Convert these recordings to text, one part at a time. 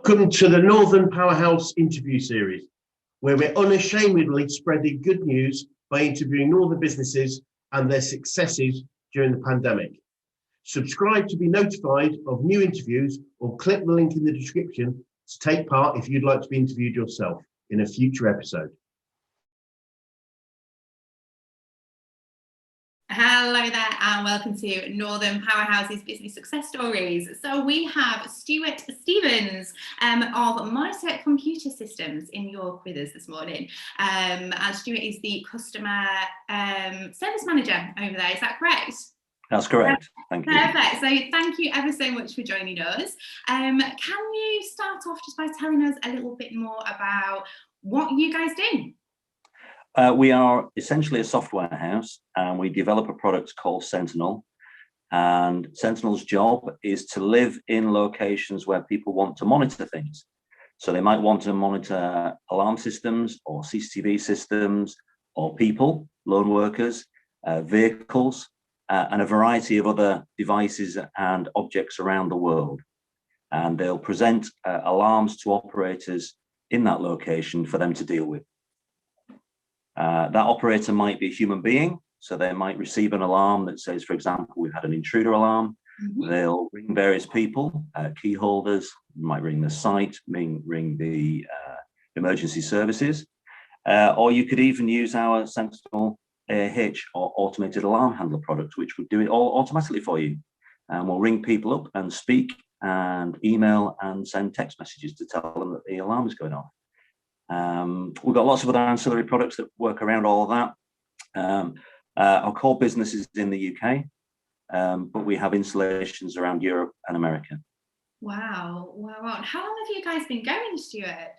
Welcome to the Northern Powerhouse interview series, where we're unashamedly spreading good news by interviewing Northern businesses and their successes during the pandemic. Subscribe to be notified of new interviews or click the link in the description to take part if you'd like to be interviewed yourself in a future episode. Hello there and welcome to Northern Powerhouses Business Success Stories. So we have Stuart Stevens of Monitor Computer Systems in York with us this morning. And Stuart is the Customer Service Manager over there, is that correct? That's correct, thank you. Perfect, so thank you ever so much for joining us. Can you start off just by telling us a little bit more about what you guys do? We are essentially a software house and we develop a product called Sentinel. And Sentinel's job is to live in locations where people want to monitor things. So they might want to monitor alarm systems or CCTV systems or people, lone workers, vehicles, and a variety of other devices and objects around the world. And they'll present alarms to operators in that location for them to deal with. That operator might be a human being, so they might receive an alarm that says, for example, we've had an intruder alarm. They'll ring various people, key holders, might ring the site, ring the emergency services, or you could even use our Sentinel AH or automated alarm handler product, which would do it all automatically for you. And we'll ring people up and speak and email and send text messages to tell them that the alarm is going off. We've got lots of other ancillary products that work around all of that. Our core business is in the UK, but we have installations around Europe and America. Wow. How long have you guys been going, Stuart?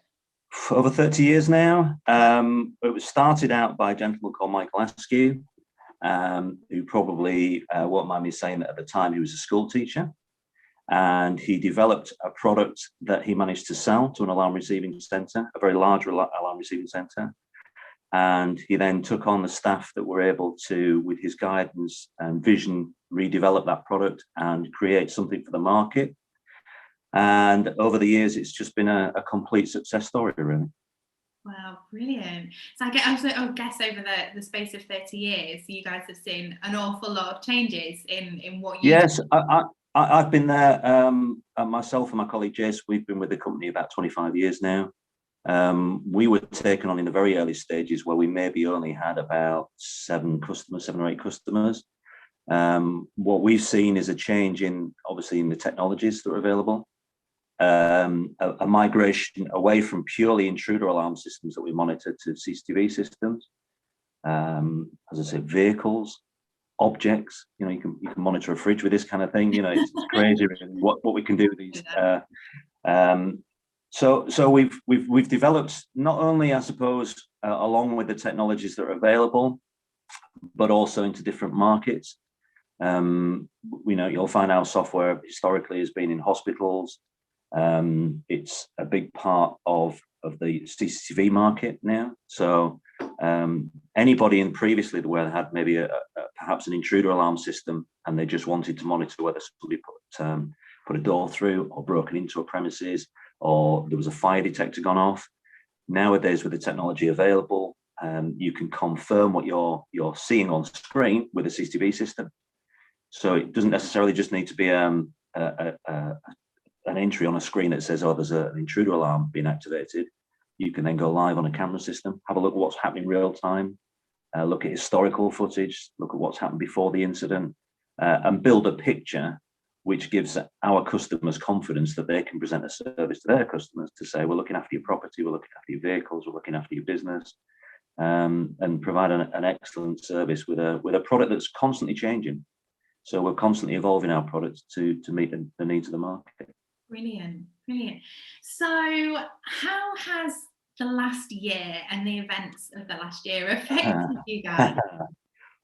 For over 30 years now. It was started out by a gentleman called Michael Askew, who probably won't mind me saying that at the time he was a school teacher. And he developed a product that he managed to sell to an alarm receiving centre, a very large alarm receiving centre. And he then took on the staff that were able to, with his guidance and vision, redevelop that product and create something for the market. And over the years, it's just been a complete success story, really. Wow, brilliant. So I guess over the space of 30 years, you guys have seen an awful lot of changes in what you do. I've been there, myself and my colleague Jace, we've been with the company about 25 years now. We were taken on in the very early stages where we maybe only had about 7 or 8 customers. What we've seen is a change obviously in the technologies that are available, a migration away from purely intruder alarm systems that we monitor to CCTV systems, as I said, vehicles, objects. You know, you can monitor a fridge with this kind of thing. You know, it's crazy what we can do with these. So we've developed not only, I suppose, along with the technologies that are available, but also into different markets. You'll find our software historically has been in hospitals. It's a big part of the CCTV market now. So anybody in previously where they had maybe perhaps an intruder alarm system and they just wanted to monitor whether somebody put a door through or broken into a premises or there was a fire detector gone off. Nowadays, with the technology available, you can confirm what you're seeing on screen with a CCTV system. So it doesn't necessarily just need to be an entry on a screen that says, oh, there's an intruder alarm being activated. You can then go live on a camera system, have a look at what's happening real time, look at historical footage, look at what's happened before the incident, and build a picture which gives our customers confidence that they can present a service to their customers to say, we're looking after your property, we're looking after your vehicles, we're looking after your business, and provide an excellent service with a product that's constantly changing. So we're constantly evolving our products to meet the needs of the market. Brilliant. So how has the last year and the events of the last year affected you guys?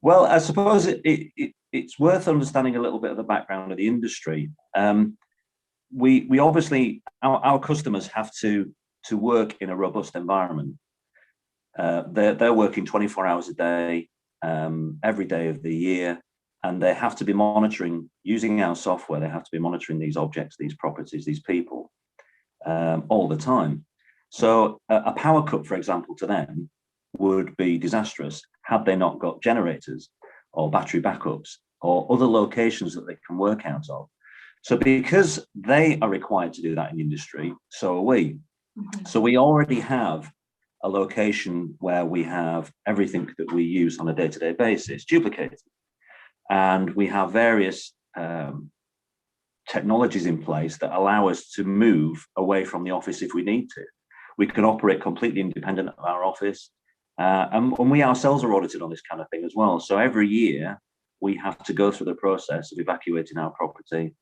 Well, I suppose it's worth understanding a little bit of the background of the industry. We obviously, our customers have to work in a robust environment. They're working 24 hours a day, every day of the year, and they have to be monitoring, using our software, they have to be monitoring these objects, these properties, these people. all the time. So a power cut, for example, to them would be disastrous had they not got generators or battery backups or other locations that they can work out of. So because they are required to do that in industry, so are we. Mhm. So we already have a location where we have everything that we use on a day-to-day basis duplicated. And we have various technologies in place that allow us to move away from the office if we need to. We can operate completely independent of our office. And we ourselves are audited on this kind of thing as well. So every year we have to go through the process of evacuating our property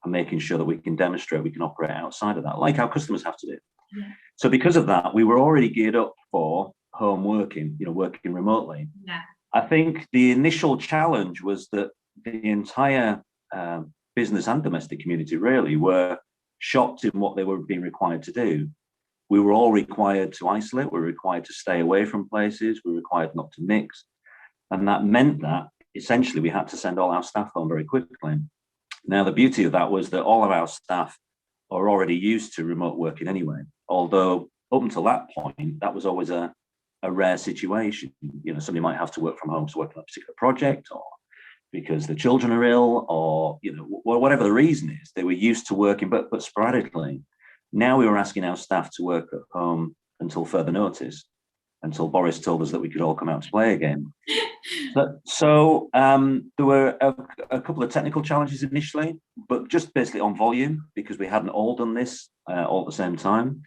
and making sure that we can demonstrate we can operate outside of that, like our customers have to do. Yeah. So because of that, we were already geared up for home working, working remotely. Yeah. I think the initial challenge was that the entire business and domestic community really were shocked in what they were being required to do. We were all required to isolate, we were required to stay away from places, we were required not to mix. And that meant that essentially we had to send all our staff home very quickly. Now, the beauty of that was that all of our staff are already used to remote working anyway, although up until that point, that was always a rare situation. Somebody might have to work from home to work on a particular project, or because the children are ill, or whatever the reason is, they were used to working, but sporadically. Now we were asking our staff to work at home until further notice, until Boris told us that we could all come out to play again. So there were a couple of technical challenges initially, but just basically on volume, because we hadn't all done this all at the same time.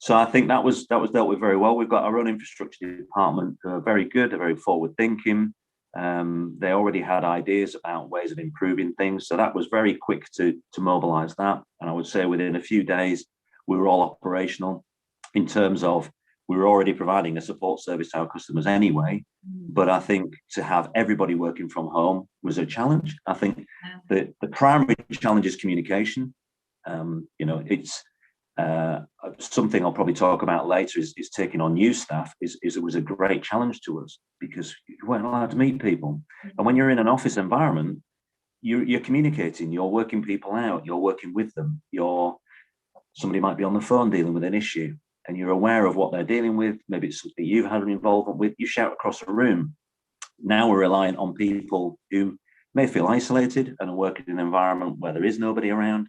So I think that was dealt with very well. We've got our own infrastructure department who are very good, they're very forward thinking. They already had ideas about ways of improving things. So that was very quick to mobilize that. And I would say within a few days, we were all operational in terms of we were already providing a support service to our customers anyway. But I think to have everybody working from home was a challenge. I think the primary challenge is communication. It's something I'll probably talk about later is taking on new staff is it was a great challenge to us because you weren't allowed to meet people. And when you're in an office environment, you're communicating, you're working people out, you're working with them, somebody might be on the phone dealing with an issue and you're aware of what they're dealing with. Maybe it's something you've had an involvement with, you shout across a room. Now we're reliant on people who may feel isolated and are working in an environment where there is nobody around.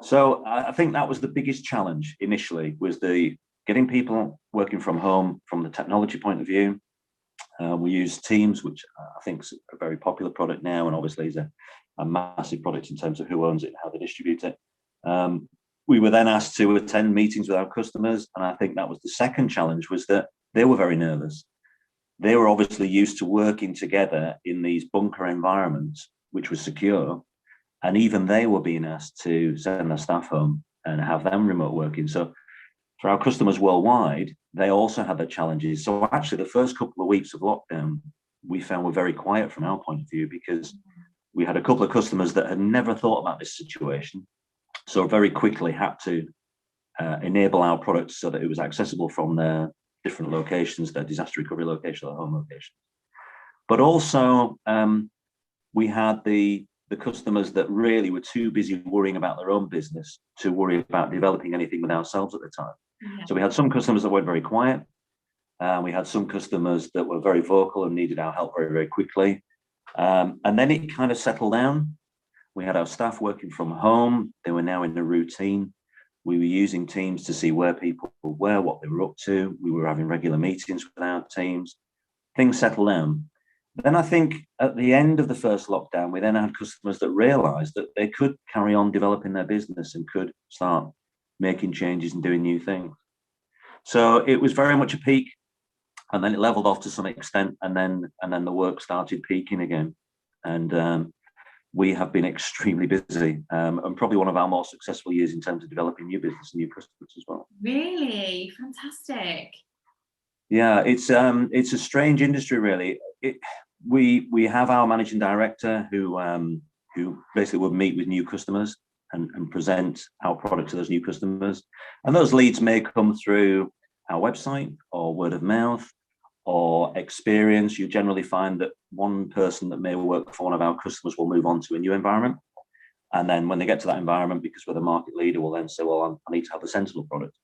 So I think that was the biggest challenge initially, was the getting people working from home from the technology point of view. We use Teams, which I think is a very popular product now, and obviously is a massive product in terms of who owns it and how they distribute it. We were then asked to attend meetings with our customers, and I think that was the second challenge, was that they were very nervous. They were obviously used to working together in these bunker environments, which was secure. And even they were being asked to send their staff home and have them remote working. So for our customers worldwide, they also had their challenges. So actually the first couple of weeks of lockdown, we found were very quiet from our point of view, because we had a couple of customers that had never thought about this situation. So very quickly had to enable our products so that it was accessible from their different locations, their disaster recovery location, their home locations. But also we had the customers that really were too busy worrying about their own business to worry about developing anything with ourselves at the time. Yeah. So we had some customers that went very quiet. We had some customers that were very vocal and needed our help very, very quickly. And then it kind of settled down. We had our staff working from home. They were now in a routine. We were using Teams to see where people were, what they were up to. We were having regular meetings with our teams. Things settled down. Then I think at the end of the first lockdown, we then had customers that realized that they could carry on developing their business and could start making changes and doing new things. So it was very much a peak, and then it leveled off to some extent, and then the work started peaking again. And we have been extremely busy, and probably one of our more successful years in terms of developing new business and new customers as well. Really? Fantastic. Yeah, it's a strange industry, really. We have our managing director who basically would meet with new customers and present our product to those new customers. And those leads may come through our website or word of mouth or experience. You generally find that one person that may work for one of our customers will move on to a new environment. And then when they get to that environment, because we're the market leader, we'll then say, well, I need to have the Sentinel product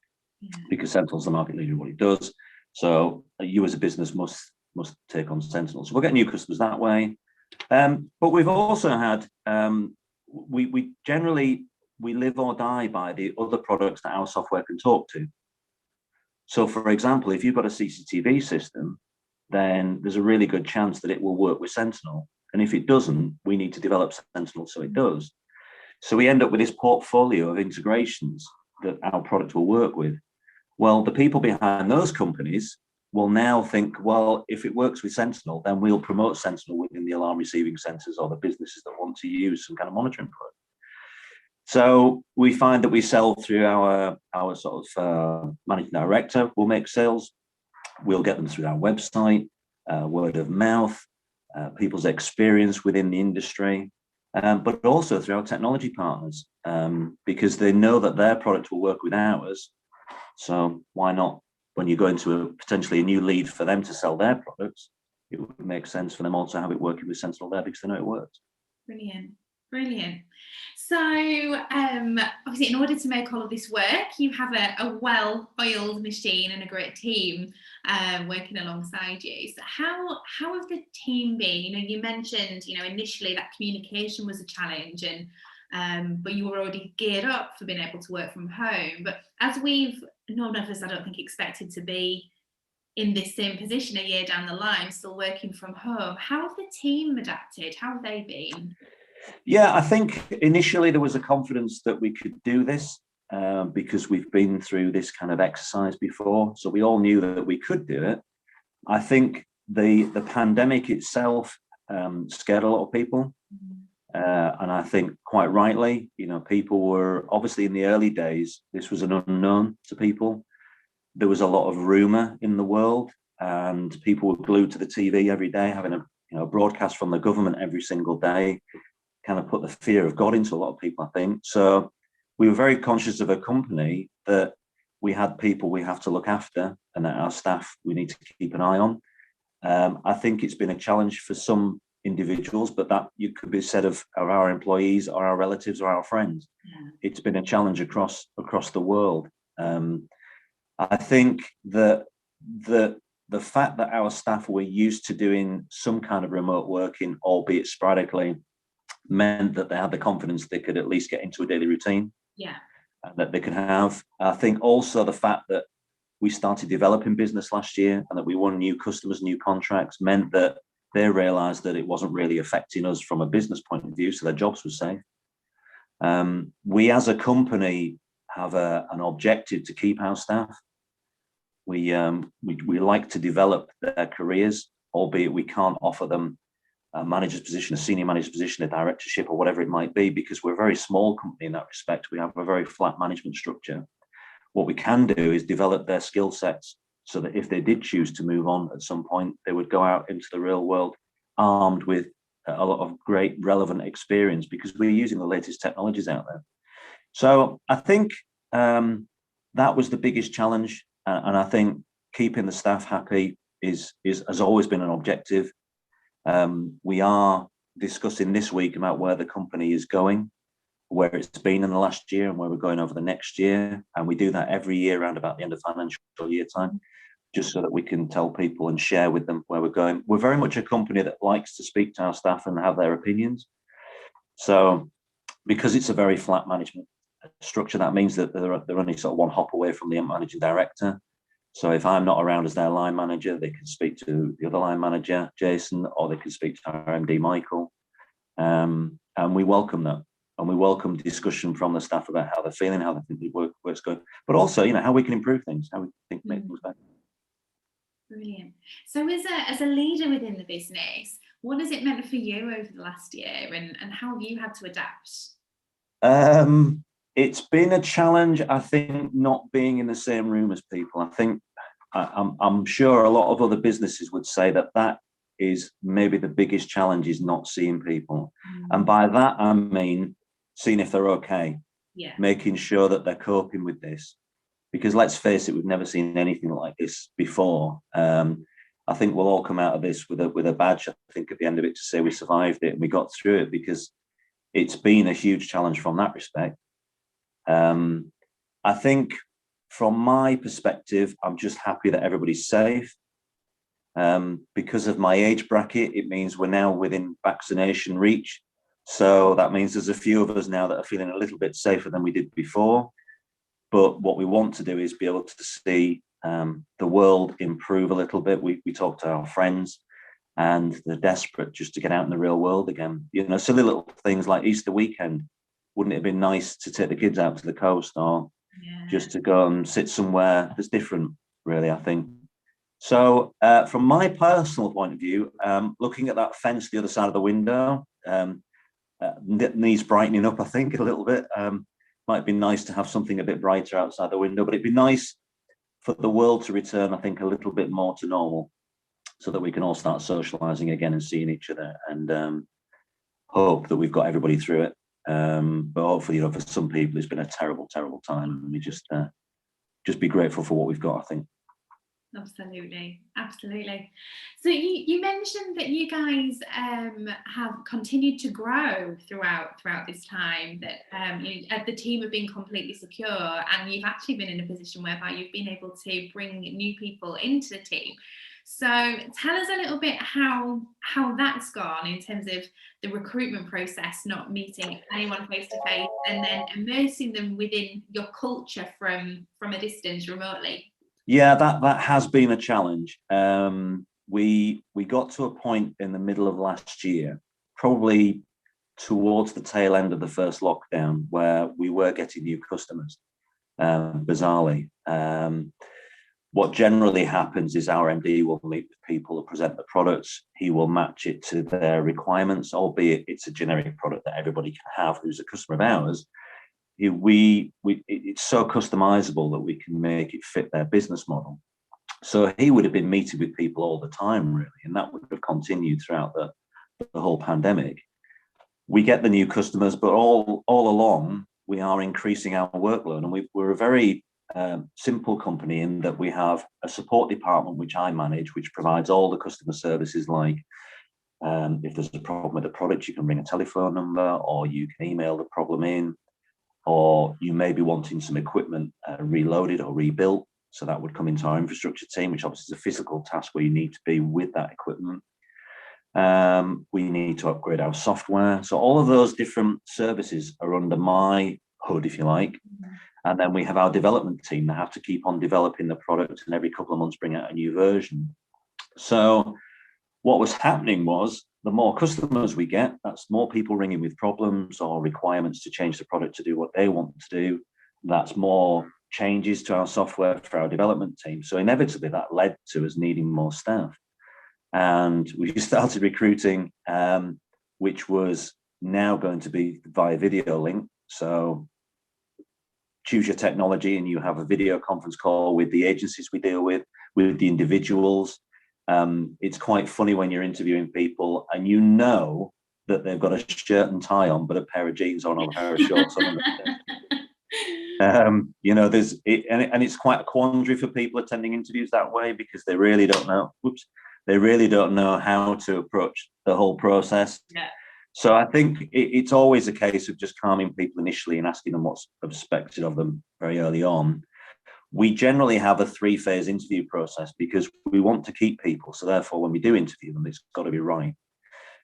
because Sentinel's the market leader in what it does. So you as a business must take on Sentinel. So we'll get new customers that way. But we've also had, we generally live or die by the other products that our software can talk to. So for example, if you've got a CCTV system, then there's a really good chance that it will work with Sentinel. And if it doesn't, we need to develop Sentinel so it does. So we end up with this portfolio of integrations that our product will work with. Well, the people behind those companies will now think, well, if it works with Sentinel, then we'll promote Sentinel within the alarm receiving centres or the businesses that want to use some kind of monitoring product. So we find that we sell through our sort of managing director. We'll make sales. We'll get them through our website, word of mouth, people's experience within the industry, but also through our technology partners, because they know that their product will work with ours. So why not, when you go into potentially a new lead for them to sell their products, it would make sense for them also have it working with Sentinel there because they know it works. Brilliant. Brilliant. So obviously, in order to make all of this work, you have a well-oiled machine and a great team working alongside you. So how have the team been? You mentioned, initially that communication was a challenge, and but you were already geared up for being able to work from home. But as none of us, I don't think, expected to be in this same position a year down the line, still working from home, how have the team adapted? How have they been? Yeah, I think initially there was a confidence that we could do this because we've been through this kind of exercise before. So we all knew that we could do it. I think the pandemic itself scared a lot of people. And I think quite rightly, people were obviously in the early days, this was an unknown to people. There was a lot of rumor in the world and people were glued to the TV every day, having a broadcast from the government every single day. Kind of put the fear of God into a lot of people, I think. So we were very conscious of a company that we had people we have to look after and that our staff we need to keep an eye on. I think it's been a challenge for some individuals, but that you could be said of our employees or our relatives or our friends. Yeah. It's been a challenge across the world. I think that the fact that our staff were used to doing some kind of remote working, albeit sporadically, meant that they had the confidence they could at least get into a daily routine. Yeah. That they could have. I think also the fact that we started developing business last year and that we won new customers, new contracts, meant that they realized that it wasn't really affecting us from a business point of view, so their jobs were safe. We as a company have an objective to keep our staff. We like to develop their careers, albeit we can't offer them a manager's position, a senior manager's position, a directorship, or whatever it might be, because we're a very small company in that respect. We have a very flat management structure. What we can do is develop their skill sets so that if they did choose to move on at some point, they would go out into the real world armed with a lot of great relevant experience because we're using the latest technologies out there. So I think that was the biggest challenge. And I think keeping the staff happy has always been an objective. We are discussing this week about where the company is going, where it's been in the last year and where we're going over the next year. And we do that every year around about the end of financial year time, just so that we can tell people and share with them where we're going. We're very much a company that likes to speak to our staff and have their opinions. So because it's a very flat management structure, that means that they're only sort of one hop away from the managing director. So if I'm not around as their line manager, they can speak to the other line manager, Jason, or they can speak to our MD, Michael. And we welcome that. And we welcome discussion from the staff about how they're feeling, how they think the work's going, but also, how we can improve things, how we think make things better. Brilliant. So as a leader within the business, what has it meant for you over the last year and how have you had to adapt? It's been a challenge, I think, not being in the same room as people. I think I'm sure a lot of other businesses would say that is maybe the biggest challenge is not seeing people. And by that, I mean, seeing if they're okay, making sure that they're coping with this. Because let's face it, we've never seen anything like this before. I think we'll all come out of this with a badge, I think, at the end of it to say we survived it and we got through it, because it's been a huge challenge from that respect. I think from my perspective, I'm just happy that everybody's safe. Because of my age bracket, it means we're now within vaccination reach. So that means there's a few of us now that are feeling a little bit safer than we did before. But what we want to do is be able to see the world improve a little bit. We talk to our friends, and they're desperate just to get out in the real world again. You know, silly little things like Easter weekend. Wouldn't it have been nice to take the kids out to the coast, or just to go and sit somewhere that's different, really, I think. So from my personal point of view, looking at that fence the other side of the window, needs brightening up, I think, a little bit. Might be nice to have something a bit brighter outside the window, but it'd be nice for the world to return, I think, a little bit more to normal, so that we can all start socializing again and seeing each other, and hope that we've got everybody through it. But hopefully, you know, for some people, it's been a terrible, terrible time, and we just be grateful for what we've got, I think. Absolutely, absolutely. So you mentioned that you guys have continued to grow throughout this time, that the team have been completely secure, and you've actually been in a position whereby you've been able to bring new people into the team. So tell us a little bit how that's gone in terms of the recruitment process, not meeting anyone face to face, and then immersing them within your culture from a distance remotely. Yeah, that has been a challenge. We got to a point in the middle of last year, probably towards the tail end of the first lockdown, where we were getting new customers, bizarrely. What generally happens is our MD will meet with people and present the products. He will match it to their requirements, albeit it's a generic product that everybody can have who's a customer of ours. It's so customizable that we can make it fit their business model. So he would have been meeting with people all the time, really, and that would have continued throughout the whole pandemic. We get the new customers, but all along we are increasing our workload, and we're a very simple company in that we have a support department which I manage, which provides all the customer services, like if there's a problem with the product, you can ring a telephone number, or you can email the problem in, or you may be wanting some equipment reloaded or rebuilt. So that would come into our infrastructure team, which obviously is a physical task where you need to be with that equipment. We need to upgrade our software. So all of those different services are under my hood, if you like. Mm-hmm. And then we have our development team that have to keep on developing the product, and every couple of months bring out a new version. So what was happening was, the more customers we get, that's more people ringing with problems or requirements to change the product to do what they want to do. That's more changes to our software for our development team. So inevitably that led to us needing more staff. And we started recruiting, which was now going to be via video link. So choose your technology and you have a video conference call with the agencies we deal with the individuals. It's quite funny when you're interviewing people and you know that they've got a shirt and tie on, but a pair of jeans on or a pair of shorts on. And it's quite a quandary for people attending interviews that way, because they really don't know. They really don't know how to approach the whole process. Yeah. So I think it's always a case of just calming people initially and asking them what's expected of them very early on. We generally have a 3-phase interview process because we want to keep people. So therefore, when we do interview them, it's got to be right.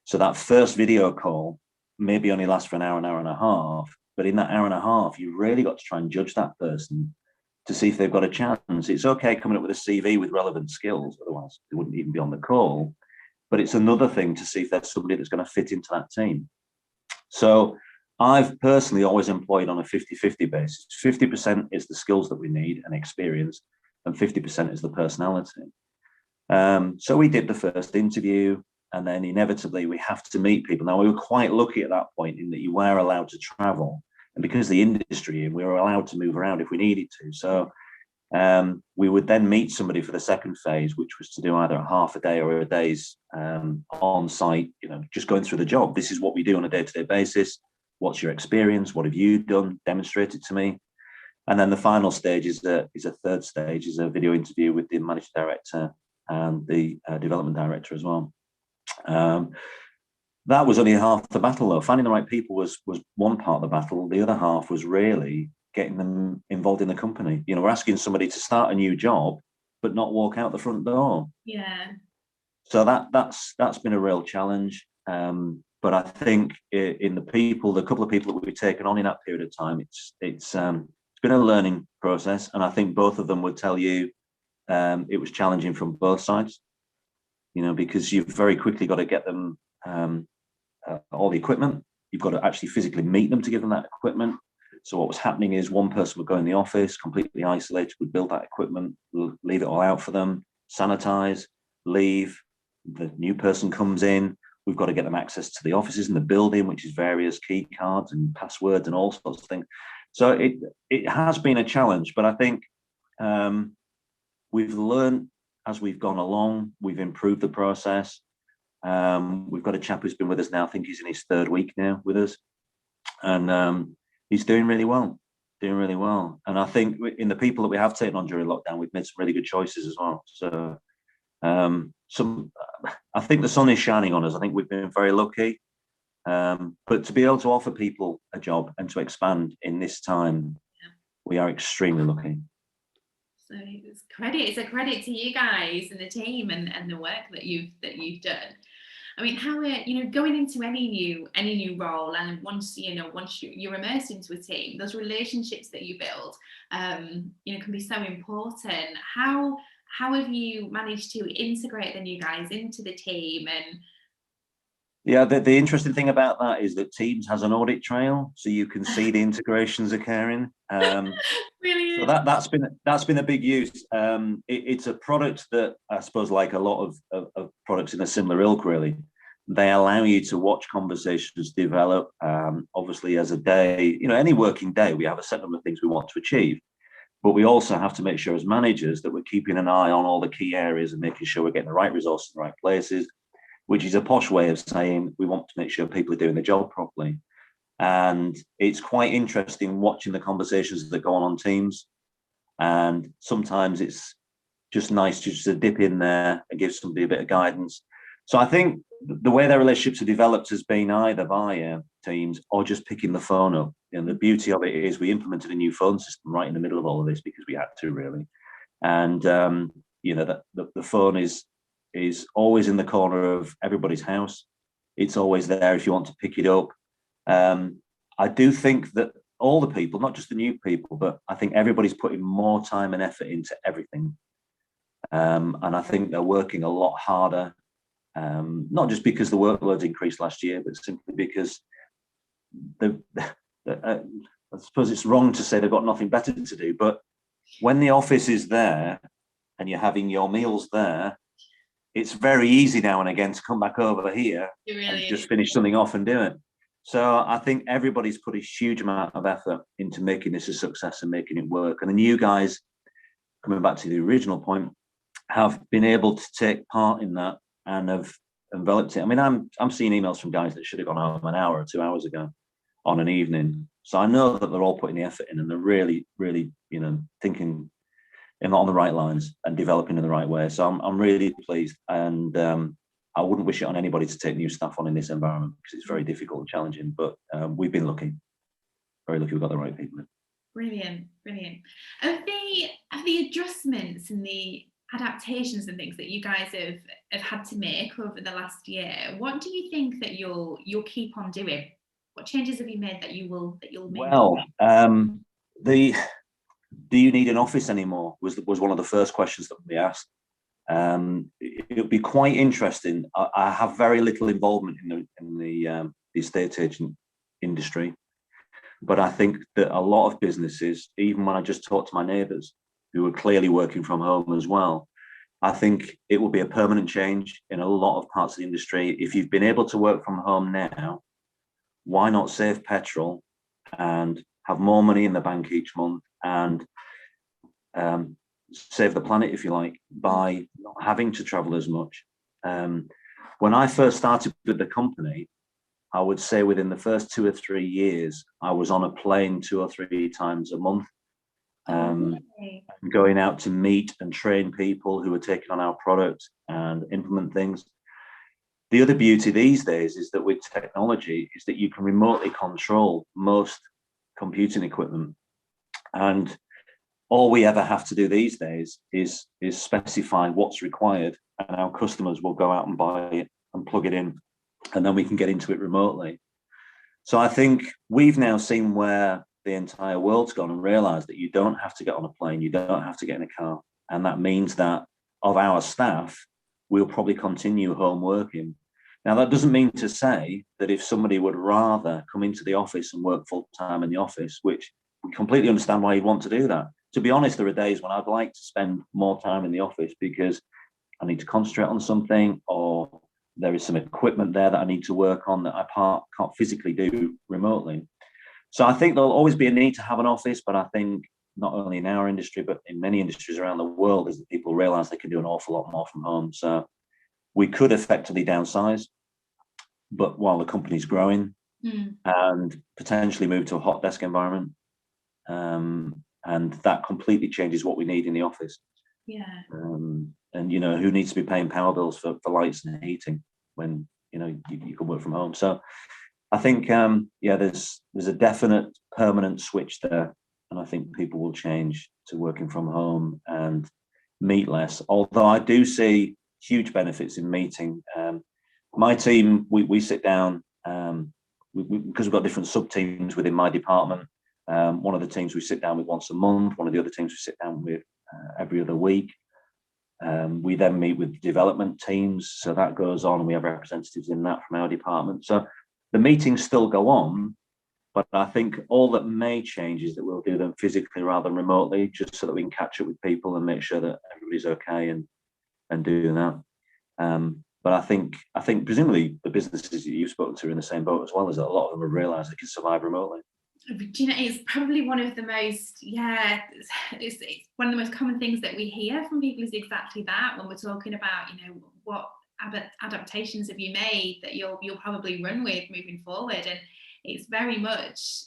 So that first video call maybe only lasts for an hour and a half. But in that hour and a half, you've really got to try and judge that person to see if they've got a chance. It's okay coming up with a CV with relevant skills, otherwise they wouldn't even be on the call. But it's another thing to see if there's somebody that's going to fit into that team. So I've personally always employed on a 50-50 basis. 50% is the skills that we need and experience, and 50% is the personality. So we did the first interview, and then inevitably we have to meet people. Now, we were quite lucky at that point in that you were allowed to travel. And because of the industry, we were allowed to move around if we needed to. So we would then meet somebody for the second phase, which was to do either a half a day or a day's on site, just going through the job. This is what we do on a day-to-day basis. What's your experience? What have you done? Demonstrate it to me. And then the final stage is a third stage, is a video interview with the managing director and the development director as well. That was only half the battle, though. Finding the right people was one part of the battle. The other half was really getting them involved in the company. You know, we're asking somebody to start a new job, but not walk out the front door. Yeah. So that's been a real challenge. But I think in the couple of people that we've taken on in that period of time, it's been a learning process, and I think both of them would tell you it was challenging from both sides. You know, because you've very quickly got to get them all the equipment. You've got to actually physically meet them to give them that equipment. So what was happening is one person would go in the office, completely isolated, would build that equipment, leave it all out for them, sanitize, leave. The new person comes in. We've got to get them access to the offices in the building, which is various key cards and passwords and all sorts of things. So it has been a challenge, but I think we've learned as we've gone along. We've improved the process. We've got a chap who's been with us now. I think he's in his third week now with us, and he's doing really well. And I think in the people that we have taken on during lockdown, we've made some really good choices as well. So I think the sun is shining on us. I think we've been very lucky. But to be able to offer people a job and to expand in this time, we are extremely lucky. So it's a credit to you guys and the team and the work that you've done. I mean, how going into any new role, and once you're immersed into a team, those relationships that you build, can be so important. How have you managed to integrate the new guys into the team? And yeah, the interesting thing about that is that Teams has an audit trail, so you can see the integrations occurring. Brilliant. So that's been a big use. It's a product that I suppose, like a lot of products in a similar ilk, really, they allow you to watch conversations develop. Obviously, as a day, any working day, we have a set number of things we want to achieve, but we also have to make sure as managers that we're keeping an eye on all the key areas and making sure we're getting the right resources in the right places, which is a posh way of saying we want to make sure people are doing the job properly. And it's quite interesting watching the conversations that go on Teams. And sometimes it's just nice just to dip in there and give somebody a bit of guidance. So I think the way their relationships are developed has been either via Teams or just picking the phone up. And the beauty of it is we implemented a new phone system right in the middle of all of this because we had to, really. And the phone is always in the corner of everybody's house. It's always there if you want to pick it up. I do think that all the people, not just the new people, but I think everybody's putting more time and effort into everything. And I think they're working a lot harder, not just because the workload's increased last year, but simply because I suppose it's wrong to say they've got nothing better to do. But when the office is there and you're having your meals there, it's very easy now and again to come back over here and just finish something off and do it. So I think everybody's put a huge amount of effort into making this a success and making it work. And the new guys, coming back to the original point, have been able to take part in that and have enveloped it. I mean, I'm seeing emails from guys that should have gone home an hour or 2 hours ago on an evening. So I know that they're all putting the effort in and they're really, really, thinking on the right lines and developing in the right way. So I'm really pleased, and I wouldn't wish it on anybody to take new staff on in this environment because it's very difficult and challenging. But we've been lucky, very lucky. We've got the right people in. Brilliant. Of the adjustments and the adaptations and things that you guys have had to make over the last year, what do you think that you'll keep on doing? What changes have you made that you'll make? Well, do you need an office anymore was one of the first questions that we asked. It would be quite interesting. I have very little involvement in the estate agent industry, but I think that a lot of businesses, even when I just talked to my neighbours who are clearly working from home as well, I think it will be a permanent change in a lot of parts of the industry. If you've been able to work from home now, why not save petrol and have more money in the bank each month and save the planet, if you like, by not having to travel as much. When I first started with the company, I would say within the first 2 or 3 years, I was on a plane 2 or 3 times a month, going out to meet and train people who were taking on our product and implement things. The other beauty these days is that with technology is that you can remotely control most computing equipment, and all we ever have to do these days is specify what's required, and our customers will go out and buy it and plug it in, and then we can get into it remotely. So I think we've now seen where the entire world's gone and realized that you don't have to get on a plane, you don't have to get in a car. And that means that of our staff, we'll probably continue home working. Now, that doesn't mean to say that if somebody would rather come into the office and work full time in the office, which we completely understand why you'd want to do that. To be honest, there are days when I'd like to spend more time in the office because I need to concentrate on something, or there is some equipment there that I need to work on that I can't physically do remotely. So I think there'll always be a need to have an office, but I think not only in our industry, but in many industries around the world, is that people realize they can do an awful lot more from home. So we could effectively downsize, but while the company's growing, and potentially move to a hot desk environment. And that completely changes what we need in the office. Yeah. And, you know, who needs to be paying power bills for lights and heating when, you know, you can work from home. So I think, there's a definite permanent switch there. And I think people will change to working from home and meet less. Although I do see huge benefits in meeting. My team, we sit down, because we've got different sub-teams within my department. One of the teams we sit down with once a month. One of the other teams we sit down with every other week. We then meet with development teams. So that goes on, and we have representatives in that from our department. So the meetings still go on, but I think all that may change is that we'll do them physically rather than remotely, just so that we can catch up with people and make sure that everybody's okay and do that. But I think presumably the businesses that you've spoken to are in the same boat as well, as a lot of them have realised they can survive remotely. Do you know, it's probably one of the most, it's one of the most common things that we hear from people is exactly that, when we're talking about, you know, what adaptations have you made that you'll probably run with moving forward. And it's very much,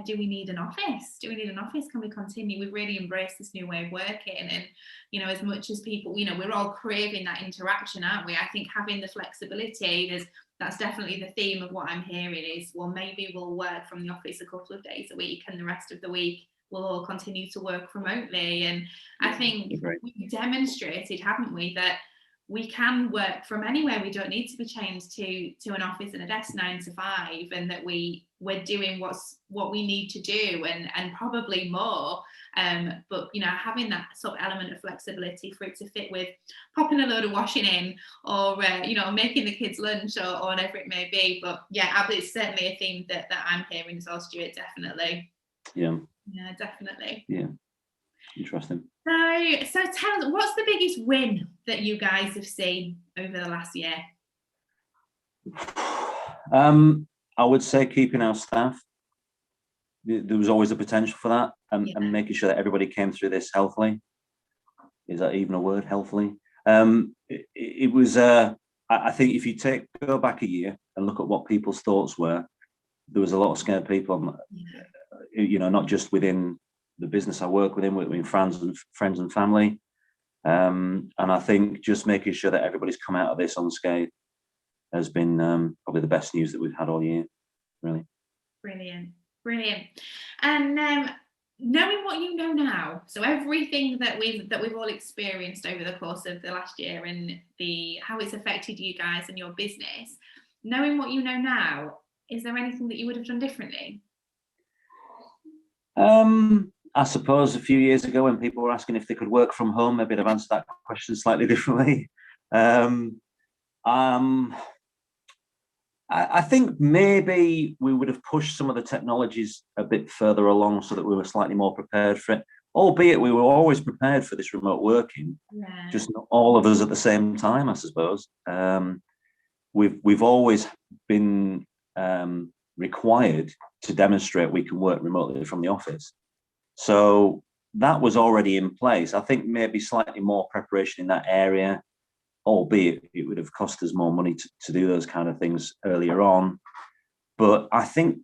do we need an office? Do we need an office? Can we continue? We've really embraced this new way of working. And, you know, as much as people, you know, we're all craving that interaction, aren't we? I think having the flexibility, that's definitely the theme of what I'm hearing is, well, maybe we'll work from the office a couple of days a week, and the rest of the week we'll all continue to work remotely. And I think we've demonstrated, haven't we, that we can work from anywhere. We don't need to be chained to an office and a desk 9 to 5, and that we're doing what we need to do and probably more. But, you know, having that sort of element of flexibility for it to fit with popping a load of washing in, or, you know, making the kids lunch, or whatever it may be. But yeah, it's certainly a theme that I'm hearing as well, Stuart, definitely. Yeah, definitely. Yeah, interesting. So tell us, what's the biggest win that you guys have seen over the last year? I would say keeping our staff. There was always a potential for that, and making sure that everybody came through this healthily. Is that even a word, healthily? It was, I think if you go back a year and look at what people's thoughts were, there was a lot of scared people, you know, not just within the business I work within friends and family. And I think just making sure that everybody's come out of this unscathed has been probably the best news that we've had all year, really. Brilliant. And knowing what you know now, so everything that we've all experienced over the course of the last year, and how it's affected you guys and your business, knowing what you know now, is there anything that you would have done differently? I suppose a few years ago, when people were asking if they could work from home, maybe I'd have answered that question slightly differently. I think maybe we would have pushed some of the technologies a bit further along so that we were slightly more prepared for it, albeit we were always prepared for this remote working, just not all of us at the same time, I suppose. We've always been required to demonstrate we can work remotely from the office. So that was already in place. I think maybe slightly more preparation in that area, albeit it would have cost us more money to do those kind of things earlier on. But I think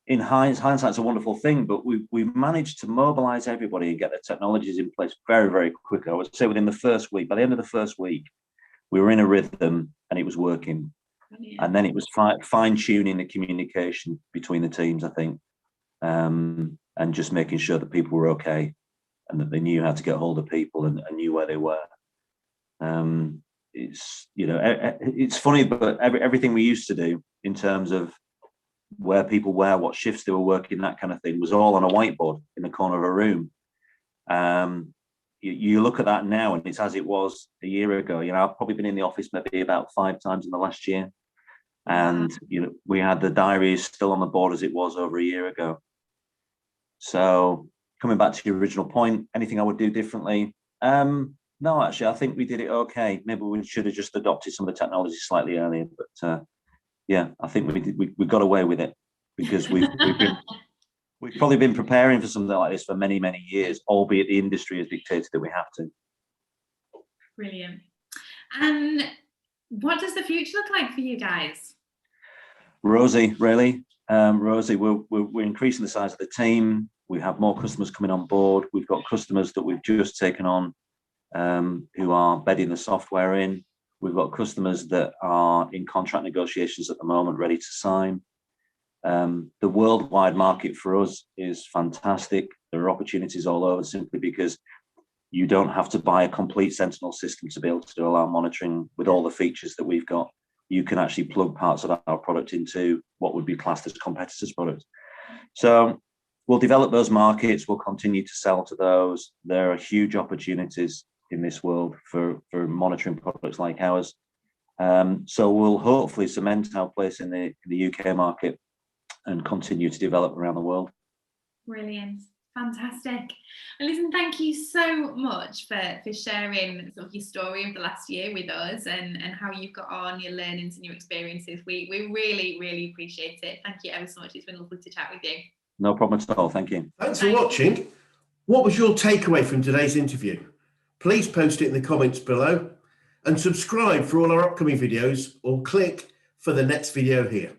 in hindsight's a wonderful thing, but we've managed to mobilize everybody and get the technologies in place very, very quickly. I would say within the first week, by the end of the first week, we were in a rhythm and it was working. Brilliant. And then it was fine tuning the communication between the teams, I think, and just making sure that people were okay and that they knew how to get hold of people and knew where they were. It's, you know, it's funny, but everything we used to do in terms of where people were, what shifts they were working, that kind of thing, was all on a whiteboard in the corner of a room. You look at that now and it's as it was a year ago. You know, I've probably been in the office maybe about 5 times in the last year. And, you know, we had the diaries still on the board as it was over a year ago. So coming back to your original point, anything I would do differently? No, actually, I think we did it okay. Maybe we should have just adopted some of the technology slightly earlier. But yeah, I think we got away with it because we've probably been preparing for something like this for many, many years, albeit the industry has dictated that we have to. Brilliant. And what does the future look like for you guys? Rosy, really. Rosy, we're increasing the size of the team. We have more customers coming on board. We've got customers that we've just taken on who are bedding the software in. We've got customers that are in contract negotiations at the moment, ready to sign. The worldwide market for us is fantastic. There are opportunities all over simply because you don't have to buy a complete Sentinel system to be able to do alarm monitoring with all the features that we've got. You can actually plug parts of our product into what would be classed as competitors' products. So we'll develop those markets. We'll continue to sell to those. There are huge opportunities in this world for monitoring products like ours. So we'll hopefully cement our place in the UK market and continue to develop around the world. Brilliant. Fantastic. And listen, thank you so much for sharing sort of your story of the last year with us and how you've got on, your learnings and your experiences. We really, really appreciate it. Thank you ever so much. It's been lovely to chat with you. No problem at all. Thank you. Thanks for watching. What was your takeaway from today's interview? Please post it in the comments below and subscribe for all our upcoming videos or click for the next video here.